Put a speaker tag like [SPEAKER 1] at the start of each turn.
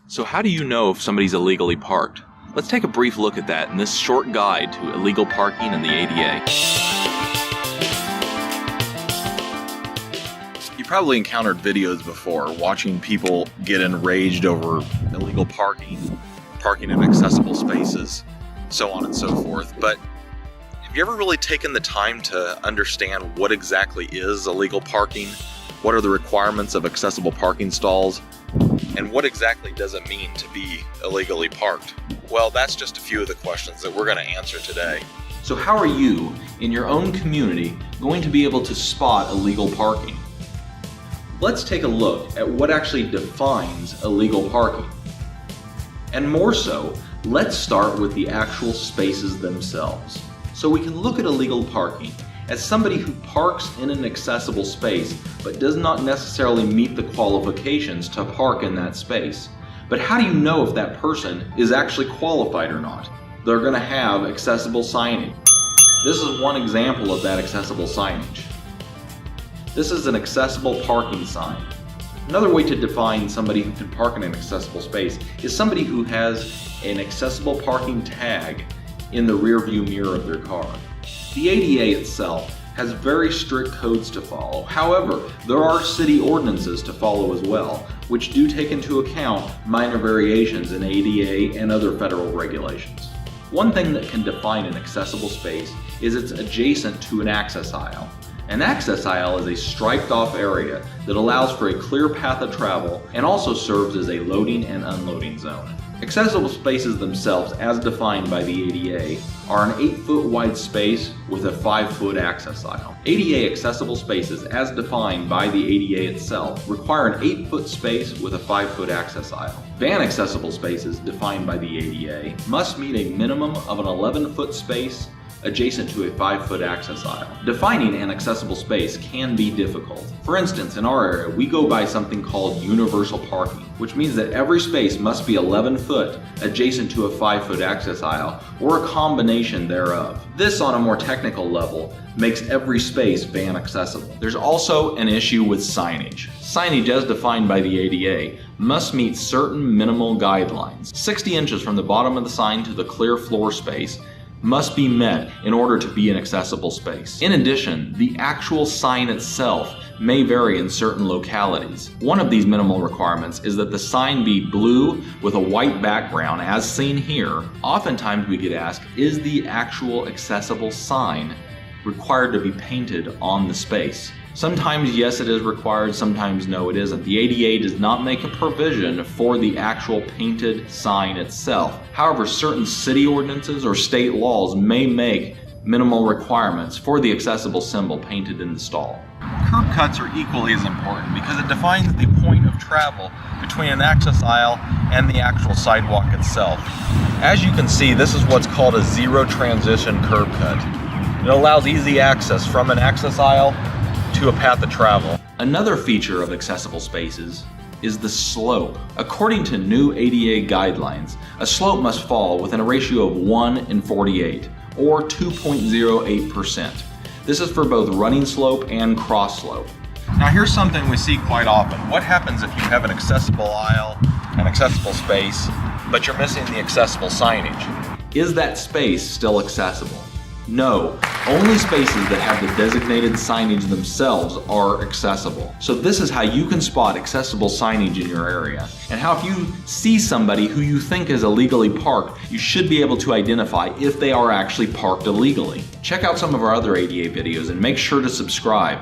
[SPEAKER 1] So how do you know if somebody's illegally parked? Let's take a brief look at that in this short guide to illegal parking and the ADA. You probably encountered videos before watching people get enraged over illegal parking in accessible spaces, so on and so forth. But have you ever really taken the time to understand what exactly is illegal parking? What are the requirements of accessible parking stalls? And what exactly does it mean to be illegally parked? Well, that's just a few of the questions that we're going to answer today. So how are you, in your own community, going to be able to spot illegal parking? Let's take a look at what actually defines illegal parking. And more so, let's start with the actual spaces themselves. So we can look at illegal parking as somebody who parks in an accessible space but does not necessarily meet the qualifications to park in that space. But how do you know if that person is actually qualified or not? They're going to have accessible signage. This is one example of that accessible signage. This is an accessible parking sign. Another way to define somebody who can park in an accessible space is somebody who has an accessible parking tag in the rear view mirror of their car. The ADA itself has very strict codes to follow. However, there are city ordinances to follow as well, which do take into account minor variations in ADA and other federal regulations. One thing that can define an accessible space is it's adjacent to an access aisle. An access aisle is a striped off area that allows for a clear path of travel and also serves as a loading and unloading zone. Accessible spaces themselves, as defined by the ADA, are an 8-foot wide space with a 5-foot access aisle. ADA accessible spaces, as defined by the ADA itself, require an 8-foot space with a 5-foot access aisle. Van accessible spaces, defined by the ADA, must meet a minimum of an 11-foot space adjacent to a 5-foot access aisle. Defining an accessible space can be difficult. For instance, in our area, we go by something called universal parking, which means that every space must be 11 foot adjacent to a 5-foot access aisle, or a combination thereof. This, on a more technical level, makes every space van accessible. There's also an issue with signage. Signage, as defined by the ADA, must meet certain minimal guidelines. 60 inches from the bottom of the sign to the clear floor space must be met in order to be an accessible space. In addition, the actual sign itself may vary in certain localities. One of these minimal requirements is that the sign be blue with a white background, as seen here. Oftentimes we get asked, is the actual accessible sign required to be painted on the space? Sometimes yes, it is required, sometimes no, it isn't. The ADA does not make a provision for the actual painted sign itself. However, certain city ordinances or state laws may make minimal requirements for the accessible symbol painted in the stall. Curb cuts are equally as important because it defines the point of travel between an access aisle and the actual sidewalk itself. As you can see, this is what's called a zero transition curb cut. It allows easy access from an access aisle to a path of travel. Another feature of accessible spaces is the slope. According to new ADA guidelines, a slope must fall within a ratio of 1 in 48, or 2.08%. This is for both running slope and cross slope. Now here's something we see quite often. What happens if you have an accessible aisle, an accessible space, but you're missing the accessible signage? Is that space still accessible? No, only spaces that have the designated signage themselves are accessible. So this is how you can spot accessible signage in your area, and how if you see somebody who you think is illegally parked, you should be able to identify if they are actually parked illegally. Check out some of our other ADA videos and make sure to subscribe.